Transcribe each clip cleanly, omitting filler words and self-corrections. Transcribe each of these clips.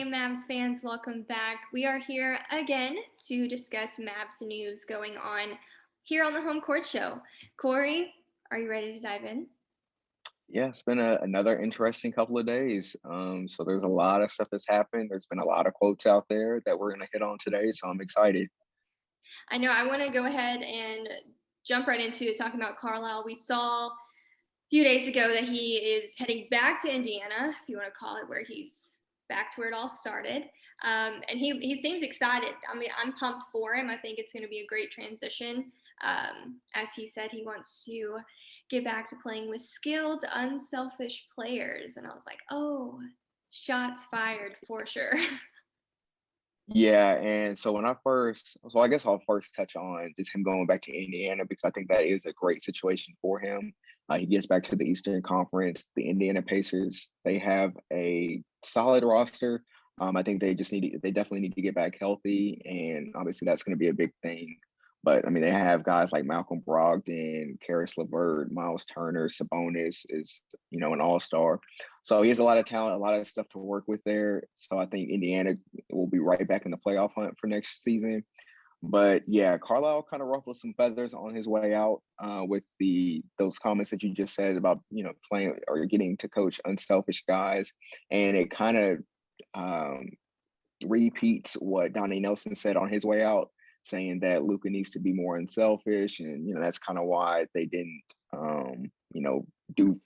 Hey, Mavs fans, welcome back. We are here again to discuss Mavs news going on here on the Home Court Show. Corey, are you ready to dive in? Yeah, it's been another interesting couple of days. So there's a lot of stuff that's happened. There's been a lot of quotes out there that we're going to hit on today. So I'm excited. I know I want to go ahead and jump right into talking about Carlisle. We saw a few days ago that he is heading back to Indiana, if you want to call it, where he's back to where it all started. And he seems excited. I mean, I'm pumped for him. I think it's going to be a great transition. As he said, he wants to get back to playing with skilled, unselfish players. And I was like, oh, shots fired for sure. Yeah, and so I guess I'll first touch on just him going back to Indiana because I think that is a great situation for him. He gets back to the Eastern Conference. The Indiana Pacers, they have a solid roster. I think they definitely need to get back healthy, and obviously that's going to be a big thing. But I mean, they have guys like Malcolm Brogdon, Karis LeVert, Miles Turner, Sabonis is an all-star. So he has a lot of talent, a lot of stuff to work with there. So I think Indiana will be right back in the playoff hunt for next season. But yeah, Carlisle kind of ruffled some feathers on his way out with those comments that you just said about playing or getting to coach unselfish guys, and it kind of um, repeats what Donnie Nelson said on his way out, saying that Luka needs to be more unselfish, and that's kind of why they didn't do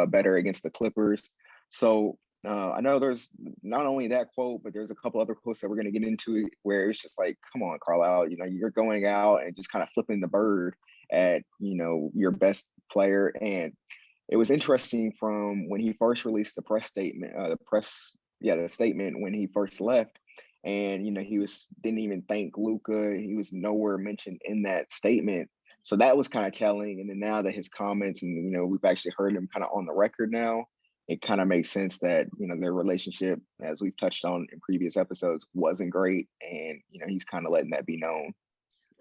better against the Clippers. So I know there's not only that quote, but there's a couple other quotes that we're going to get into where it's just like, come on, Carlisle, you're going out and just kind of flipping the bird at your best player. And it was interesting from when he first released the press statement, the statement when he first left. And he didn't even thank Luka. He was nowhere mentioned in that statement. So that was kind of telling. And then now that his comments and we've actually heard him kind of on the record now, it kind of makes sense that their relationship, as we've touched on in previous episodes, wasn't great. And he's kind of letting that be known.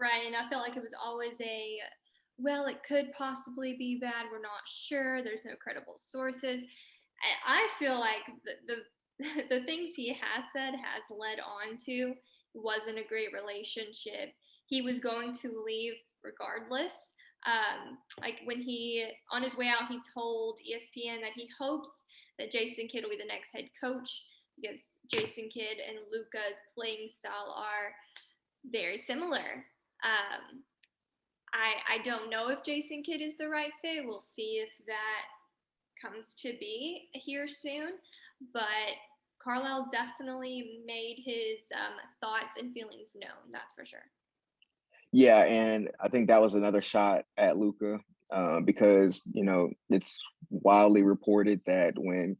Right, and I felt like it was always well, it could possibly be bad. We're not sure. There's no credible sources. And I feel like the things he has said has led on to wasn't a great relationship. He was going to leave regardless. Like when he on his way out, he told ESPN that he hopes that Jason Kidd will be the next head coach because Jason Kidd and Luka's playing style are very similar. Um, I don't know if Jason Kidd is the right fit. We'll see if that comes to be here soon. But Carlisle definitely made his thoughts and feelings known. That's for sure. Yeah, and I think that was another shot at Luka because it's wildly reported that when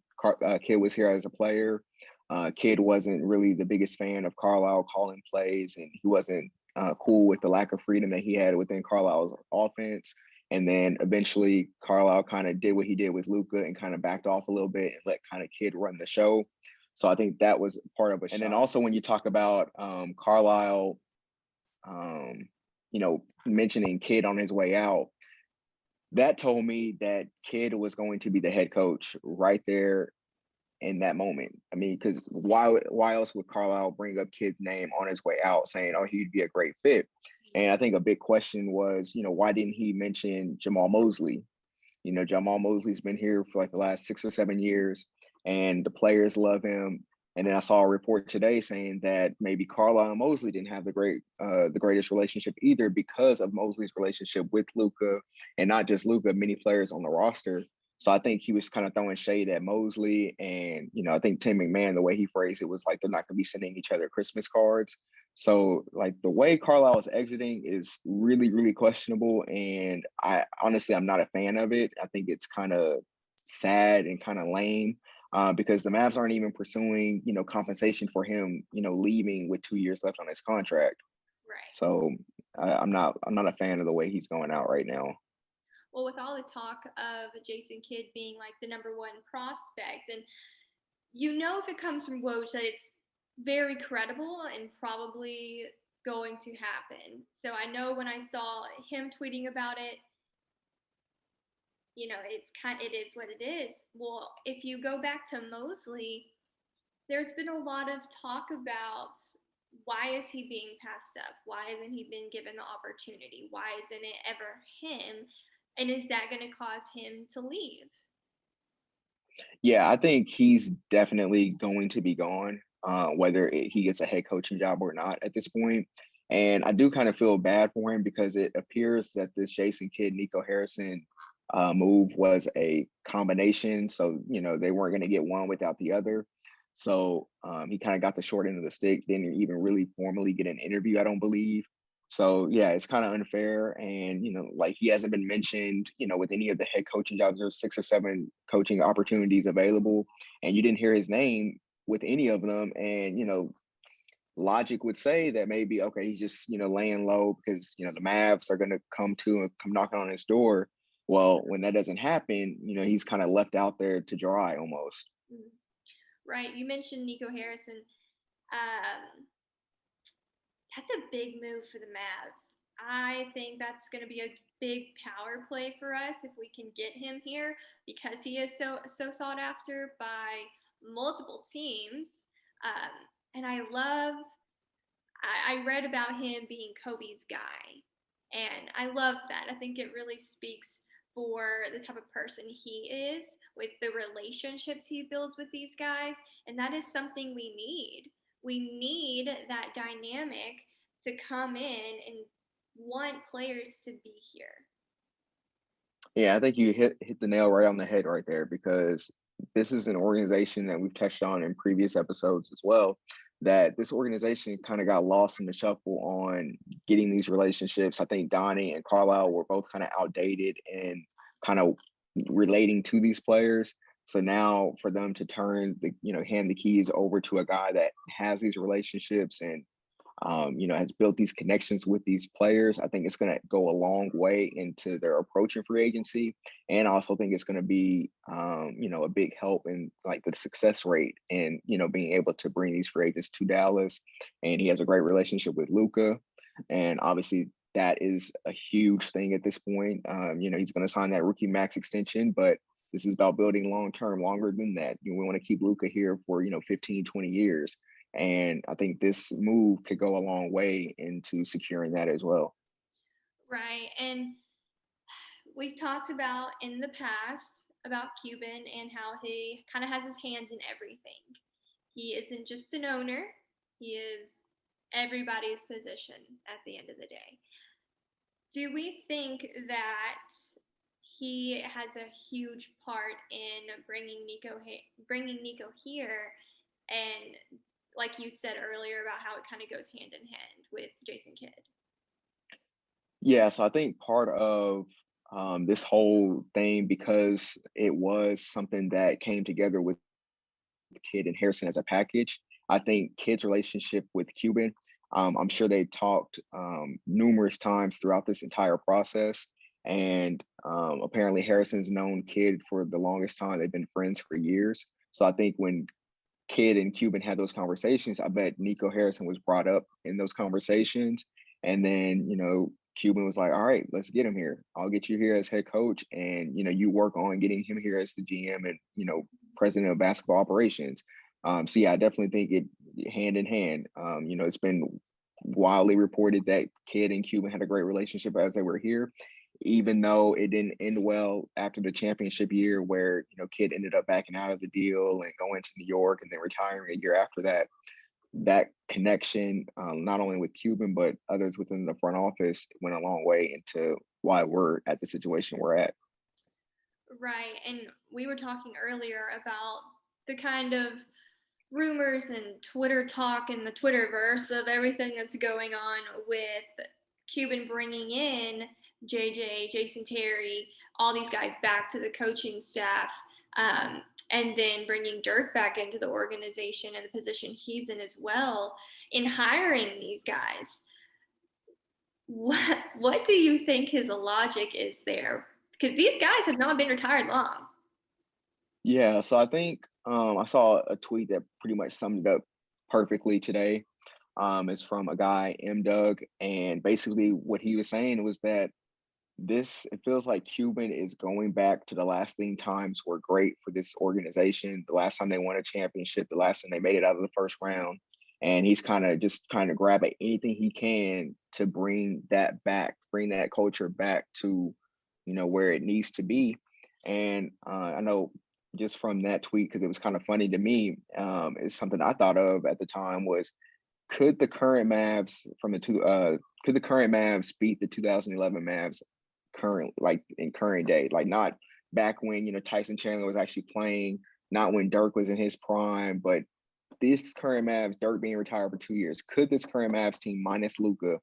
Kidd was here as a player, Kidd wasn't really the biggest fan of Carlisle calling plays, and he wasn't cool with the lack of freedom that he had within Carlisle's offense. And then eventually, Carlisle kind of did what he did with Luka and kind of backed off a little bit and let kind of Kidd run the show. So I think that was part of it. And then also when you talk about Carlisle. Um, mentioning Kidd on his way out, that told me that Kidd was going to be the head coach right there in that moment. I mean, because why else would Carlisle bring up Kidd's name on his way out, saying, "Oh, he'd be a great fit"? And I think a big question was, why didn't he mention Jamal Mosley? Jamal Mosley's been here for like the last 6 or 7 years, and the players love him. And then I saw a report today saying that maybe Carlisle and Mosley didn't have the greatest relationship either because of Mosley's relationship with Luka, and not just Luka, many players on the roster. So I think he was kind of throwing shade at Mosley, and I think Tim McMahon, the way he phrased it was like they're not going to be sending each other Christmas cards. So like the way Carlisle is exiting is really, really questionable. And I'm not a fan of it. I think it's kind of sad and kind of lame because the Mavs aren't even pursuing, compensation for him, leaving with 2 years left on his contract. Right. So I'm not a fan of the way he's going out right now. Well, with all the talk of Jason Kidd being like the number one prospect, and if it comes from Woj that it's very credible and probably going to happen. So I know when I saw him tweeting about it, it is what it is. Well, if you go back to Mosley, there's been a lot of talk about why is he being passed up? Why hasn't he been given the opportunity? Why isn't it ever him? And is that going to cause him to leave? Yeah, I think he's definitely going to be gone, he gets a head coaching job or not at this point. And I do kind of feel bad for him because it appears that this Jason Kidd, Nico Harrison move was a combination. So, they weren't going to get one without the other. So he kind of got the short end of the stick, didn't even really formally get an interview, I don't believe. So yeah, it's kind of unfair. And, like he hasn't been mentioned, with any of the head coaching jobs. There's 6 or 7 coaching opportunities available, and you didn't hear his name with any of them. And, logic would say that maybe, okay, he's just, laying low because, the Mavs are gonna come knocking on his door. Well, when that doesn't happen, he's kind of left out there to dry almost. Mm. Right. You mentioned Nico Harrison. Um, that's a big move for the Mavs. I think that's going to be a big power play for us if we can get him here because he is so sought after by multiple teams. Um, and I read about him being Kobe's guy, and I love that. I think it really speaks for the type of person he is with the relationships he builds with these guys, and that is something we need. We need that dynamic to come in and want players to be here. Yeah, I think you hit the nail right on the head right there, because this is an organization that we've touched on in previous episodes as well, that this organization kind of got lost in the shuffle on getting these relationships. I think Donnie and Carlisle were both kind of outdated and kind of relating to these players. So now for them to hand the keys over to a guy that has these relationships and has built these connections with these players, I think it's going to go a long way into their approach in free agency. And I also think it's going to be, a big help in like the success rate and, being able to bring these free agents to Dallas. And he has a great relationship with Luka. And obviously that is a huge thing at this point. He's going to sign that rookie max extension, but this is about building long-term, longer than that. We want to keep Luka here for, 15, 20 years. And I think this move could go a long way into securing that as well. Right. And we've talked about in the past about Cuban and how he kind of has his hands in everything. He isn't just an owner, he is everybody's position at the end of the day. Do we think that he has a huge part in bringing Nico here, and like you said earlier about how it kind of goes hand in hand with Jason Kidd? Yeah, so I think part of this whole thing, because it was something that came together with Kidd and Harrison as a package. I think Kidd's relationship with Cuban, I'm sure they talked numerous times throughout this entire process. And apparently Harrison's known Kidd for the longest time. They've been friends for years. So I think when Kidd and Cuban had those conversations, I bet Nico Harrison was brought up in those conversations. And then, Cuban was like, all right, let's get him here. I'll get you here as head coach. And, you work on getting him here as the GM and, president of basketball operations. So yeah, I definitely think it hand in hand. It's been wildly reported that Kidd and Cuban had a great relationship as they were here, even though it didn't end well after the championship year, where Kidd ended up backing out of the deal and going to New York and then retiring a year after that. That connection, not only with Cuban but others within the front office, went a long way into why we're at the situation we're at. Right. And we were talking earlier about the kind of rumors and Twitter talk and the Twitterverse of everything that's going on with Cuban bringing in JJ, Jason Terry, all these guys back to the coaching staff, and then bringing Dirk back into the organization and the position he's in as well, in hiring these guys. What do you think his logic is there? Because these guys have not been retired long. Yeah, so I think I saw a tweet that pretty much summed it up perfectly today. It's from a guy, M. Doug, and basically what he was saying was that it feels like Cuban is going back to the last thing times were great for this organization. The last time they won a championship, the last time they made it out of the first round. And he's kind of grabbing anything he can to bring that back, bring that culture back to, where it needs to be. And I know just from that tweet, because it was kind of funny to me, it's something I thought of at the time was could the current Mavs from the two could the current Mavs beat the 2011 Mavs current like in current day, like not back when Tyson Chandler was actually playing, not when Dirk was in his prime, but this current Mavs, Dirk being retired for 2 years, could this current Mavs team minus Luca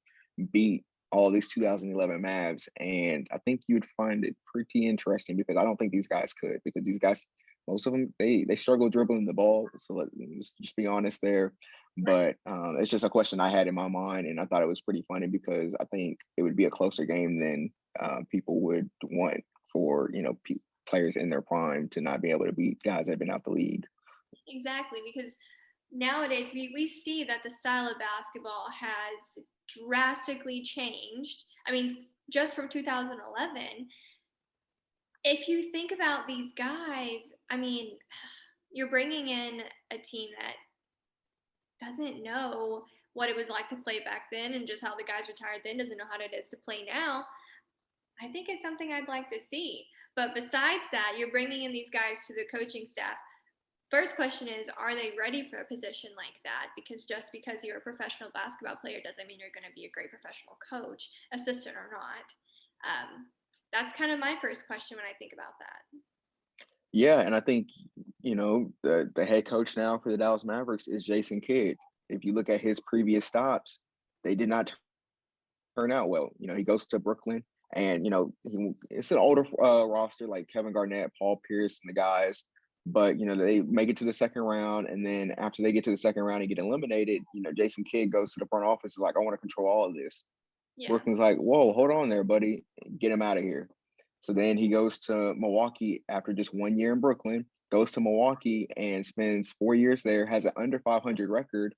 beat all these 2011 Mavs? And I think you'd find it pretty interesting because I don't think these guys could, because these guys, most of them, they struggle dribbling the ball. So let's just be honest there. But it's just a question I had in my mind, and I thought it was pretty funny because I think it would be a closer game than people would want for players in their prime to not be able to beat guys that have been out the league. Exactly, because nowadays we see that the style of basketball has drastically changed. I mean, just from 2011. If you think about these guys, I mean, you're bringing in a team that doesn't know what it was like to play back then and just how the guys retired then doesn't know how it is to play now. I think it's something I'd like to see. But besides that, you're bringing in these guys to the coaching staff. First question is, are they ready for a position like that? Because just because you're a professional basketball player doesn't mean you're going to be a great professional coach, assistant or not. That's kind of my first question when I think about that. Yeah, and I think the head coach now for the Dallas Mavericks is Jason Kidd. If you look at his previous stops, they did not turn out well. He goes to Brooklyn, and it's an older roster like Kevin Garnett, Paul Pierce, and the guys. But they make it to the second round, and then after they get to the second round and get eliminated, Jason Kidd goes to the front office like, I want to control all of this. Yeah. Brooklyn's like, whoa, hold on there, buddy, get him out of here. So then he goes to Milwaukee after just 1 year in Brooklyn, goes to Milwaukee and spends 4 years there, has an under 500 record,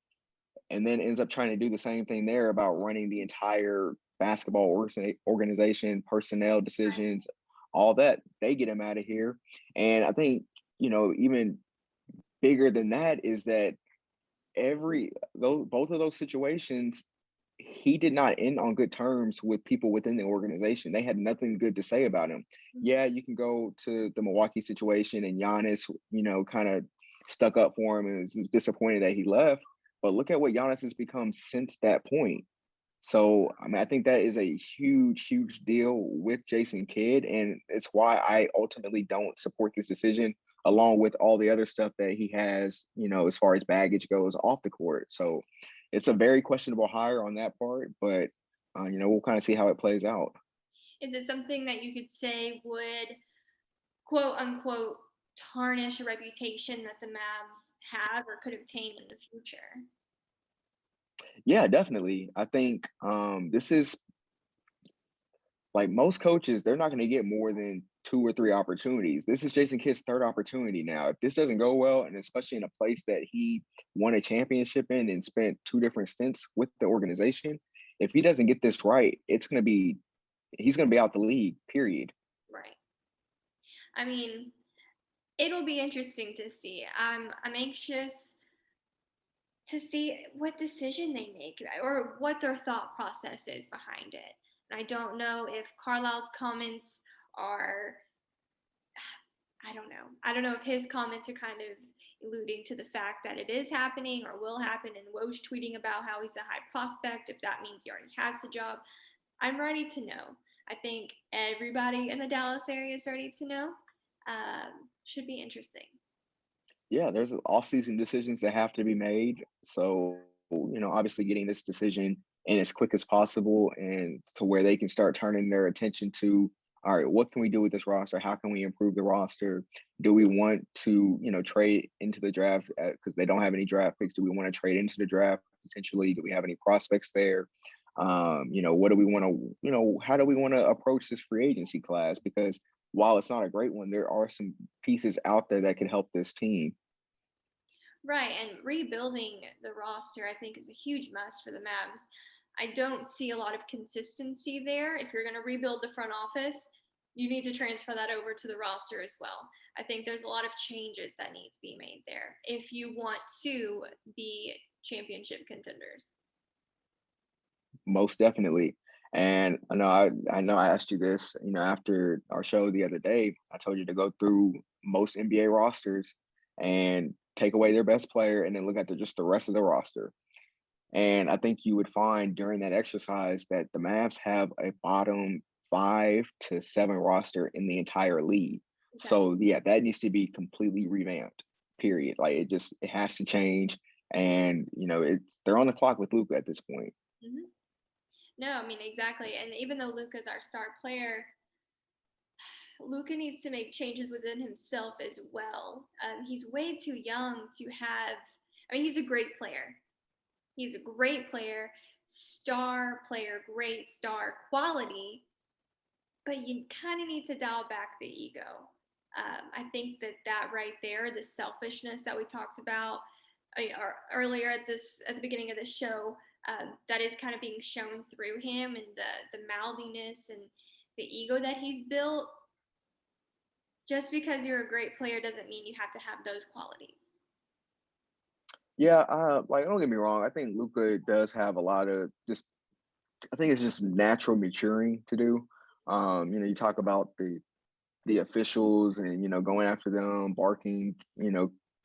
and then ends up trying to do the same thing there about running the entire basketball organization, personnel decisions, all that. They get him out of here. And I think, even bigger than that is that both of those situations, he did not end on good terms with people within the organization. They had nothing good to say about him. Yeah, you can go to the Milwaukee situation and Giannis, kind of stuck up for him and was disappointed that he left. But look at what Giannis has become since that point. So, I mean, I think that is a huge, huge deal with Jason Kidd. And it's why I ultimately don't support this decision, along with all the other stuff that he has, as far as baggage goes off the court. So it's a very questionable hire on that part, but, we'll kind of see how it plays out. Is it something that you could say would, quote unquote, tarnish a reputation that the Mavs have or could obtain in the future? Yeah, definitely. I think this is like most coaches, they're not going to get more than 2 or 3 opportunities. This is Jason Kidd's third opportunity now. If this doesn't go well, and especially in a place that he won a championship in and spent 2 different stints with the organization, if he doesn't get this right, he's going to be out the league, period. Right. I mean, it'll be interesting to see. I'm anxious to see what decision they make or what their thought process is behind it. And I don't know if Carlisle's comments are, I don't know. I don't know if his comments are kind of alluding to the fact that it is happening or will happen, and Woj tweeting about how he's a high prospect, if that means he already has the job. I'm ready to know. I think everybody in the Dallas area is ready to know. Should be interesting. Yeah, there's off-season decisions that have to be made. So, obviously getting this decision in as quick as possible and to where they can start turning their attention to, all right, what can we do with this roster? How can we improve the roster? Do we want to, trade into the draft because they don't have any draft picks? Do we want to trade into the draft potentially? Do we have any prospects there? What do we want to, how do we want to approach this free agency class? Because while it's not a great one, there are some pieces out there that can help this team. Right, and rebuilding the roster, I think, is a huge must for the Mavs. I don't see a lot of consistency there. If you're going to rebuild the front office, you need to transfer that over to the roster as well. I think there's a lot of changes that need to be made there if you want to be championship contenders. Most definitely. And I know I asked you this, after our show the other day. I told you to go through most NBA rosters and take away their best player and then look at just the rest of the roster. And I think you would find during that exercise that the Mavs have a bottom 5 to 7 roster in the entire league. Okay. So yeah, that needs to be completely revamped. Period. Like it has to change. And they're on the clock with Luka at this point. Mm-hmm. No, I mean, exactly. And even though Luka's our star player, Luka needs to make changes within himself as well. He's way too young to have. I mean, he's a great player. He's a great player, star player, great star quality, but you kind of need to dial back the ego. I think that right there, the selfishness that we talked about earlier at the beginning of the show, that is kind of being shown through him, and the mouthiness and the ego that he's built. Just because you're a great player doesn't mean you have to have those qualities. Yeah, like don't get me wrong. I think Luka does have a lot of just. I think it's just natural maturing to do. You talk about the officials and going after them, barking,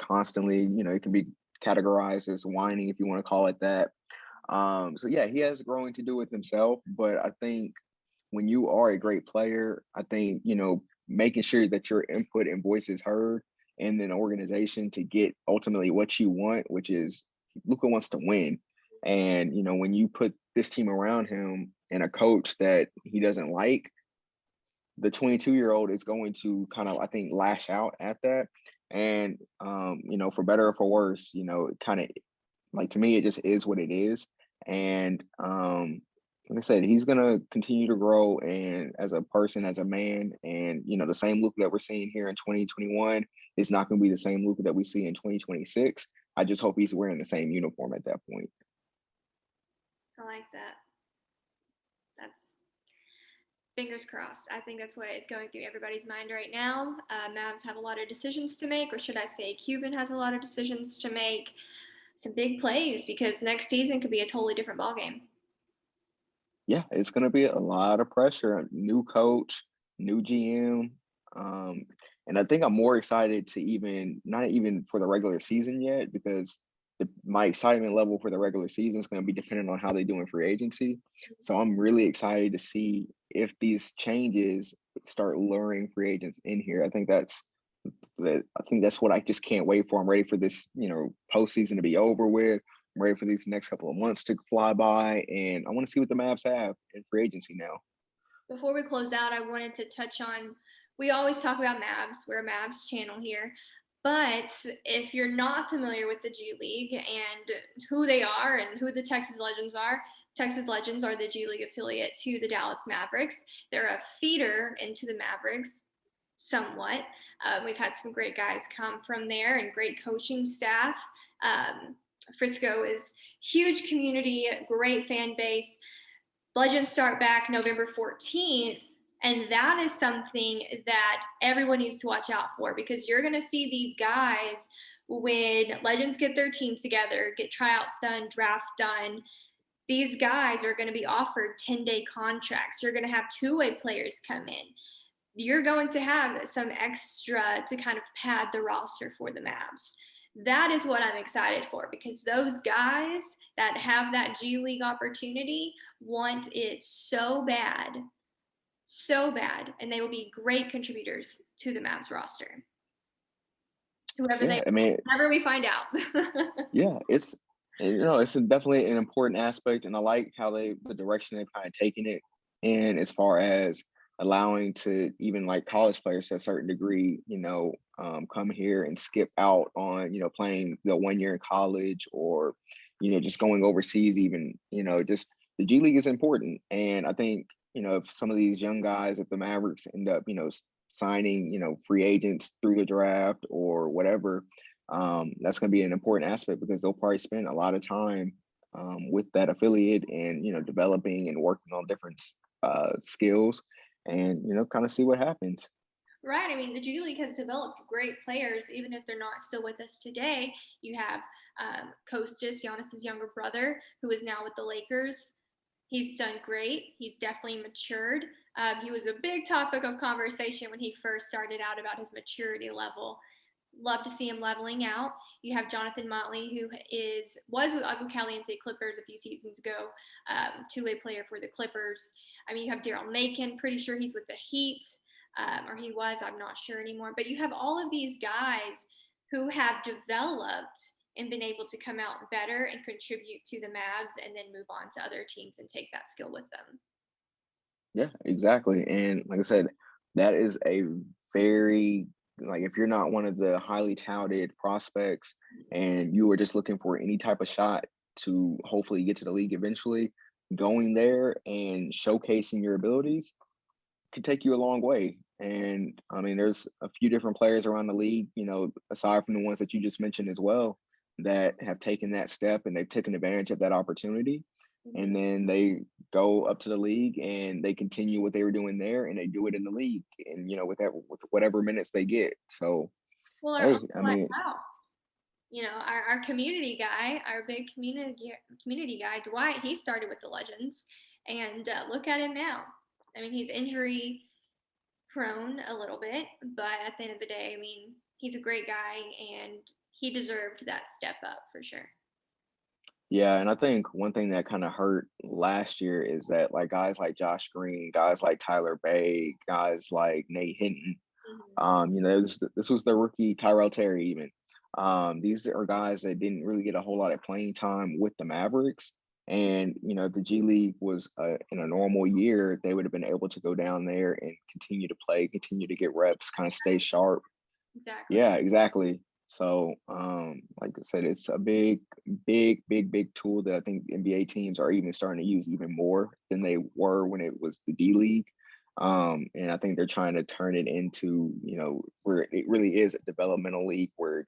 constantly. It can be categorized as whining if you want to call it that. So yeah, he has growing to do with himself, but I think when you are a great player, I think making sure that your input and voice is heard in an organization to get ultimately what you want, which is Luka wants to win. And when you put this team around him and a coach that he doesn't like, the 22-year-old is going to kind of, I think, lash out at that. And for better or for worse, it kind of, like, to me, it just is what it is. And like I said, he's gonna continue to grow and as a person, as a man, and the same Luka that we're seeing here in 2021 is not gonna be the same Luka that we see in 2026. I just hope he's wearing the same uniform at that point. I like that. That's fingers crossed. I think that's what is going through everybody's mind right now. Mavs have a lot of decisions to make, or should I say, Cuban has a lot of decisions to make. Some big plays because next season could be a totally different ballgame. Yeah, it's going to be a lot of pressure. New coach, new GM. And I think I'm more excited to not even for the regular season yet, because my excitement level for the regular season is going to be dependent on how they do in free agency. So I'm really excited to see if these changes start luring free agents in here. I think that's what I just can't wait for. I'm ready for this, postseason to be over with. I'm ready for these next couple of months to fly by, and I want to see what the Mavs have in free agency now. Before we close out, I wanted to touch on, we always talk about Mavs. We're a Mavs channel here. But if you're not familiar with the G League and who they are and who the Texas Legends are the G League affiliate to the Dallas Mavericks. They're a feeder into the Mavericks somewhat. We've had some great guys come from there and great coaching staff. Frisco is huge community, great fan base. Legends start back November 14th. And that is something that everyone needs to watch out for, because you're going to see these guys when Legends get their team together, get tryouts done, draft done. These guys are going to be offered 10-day contracts. You're going to have two-way players come in. You're going to have some extra to kind of pad the roster for the Mavs. That is what I'm excited for, because those guys that have that G League opportunity want it so bad, and they will be great contributors to the Mavs roster. Whoever we find out. Yeah, it's definitely an important aspect, and I like how the direction they've kind of taken it in, as far as allowing to even like college players to a certain degree, come here and skip out on playing the 1 year in college, or just going overseas. Even just the G League is important, and I think if some of these young guys, if the Mavericks end up signing free agents through the draft or whatever, that's going to be an important aspect, because they'll probably spend a lot of time with that affiliate, and developing and working on different skills, and kind of see what happens. Right. I mean, the G League has developed great players, even if they're not still with us today. You have Kostas, Giannis's younger brother, who is now with the Lakers. He's done great. He's definitely matured. He was a big topic of conversation when he first started out about his maturity level. Love to see him leveling out. You have Jonathan Motley, who was with Agua Caliente Clippers a few seasons ago, two-way player for the Clippers. I mean, you have Daryl Macon. Pretty sure he's with the Heat, or he was. I'm not sure anymore. But you have all of these guys who have developed and been able to come out better and contribute to the Mavs, and then move on to other teams and take that skill with them. Yeah, exactly. And like I said, that is a very, like, if you're not one of the highly touted prospects and you are just looking for any type of shot to hopefully get to the league eventually, going there and showcasing your abilities could take you a long way. And I mean, there's a few different players around the league, aside from the ones that you just mentioned as well, that have taken that step and they've taken advantage of that opportunity. And then they go up to the league and they continue what they were doing there, and they do it in the league, and with whatever minutes they get. So Well, our hey, own I Dwight mean, Powell, our community guy, our big community guy, Dwight, he started with the Legends, and look at him now. I mean, he's injury prone a little bit, but at the end of the day, I mean, he's a great guy, and he deserved that step up for sure. yeah, and I think one thing that kind of hurt last year is that, like, guys like Josh Green, guys like Tyler Bay, guys like Nate Hinton, Mm-hmm. this was the rookie Tyrell Terry even. These are guys that didn't really get a whole lot of playing time with the Mavericks. And, if the G League was in a normal year, they would have been able to go down there and continue to play, continue to get reps, kind of stay sharp. Exactly. Yeah, exactly. So, like I said, it's a big, big, big, big tool that I think NBA teams are even starting to use even more than they were when it was the D League. And I think they're trying to turn it into, where it really is a developmental league where,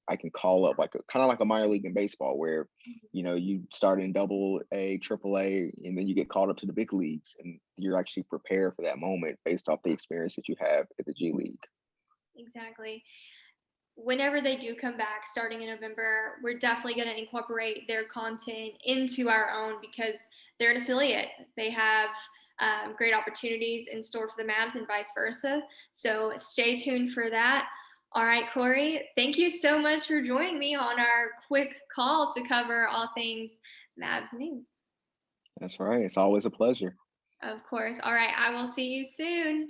I can call up like kind of like a minor league in baseball where, you start in double A, triple A, and then you get called up to the big leagues, and you're actually prepared for that moment based off the experience that you have at the G League. Exactly. Whenever they do come back starting in November, we're definitely going to incorporate their content into our own, because they're an affiliate. They have great opportunities in store for the Mavs and vice versa. So stay tuned for that. All right, Corey, thank you so much for joining me on our quick call to cover all things Mavs news. That's right. It's always a pleasure. Of course. All right, I will see you soon.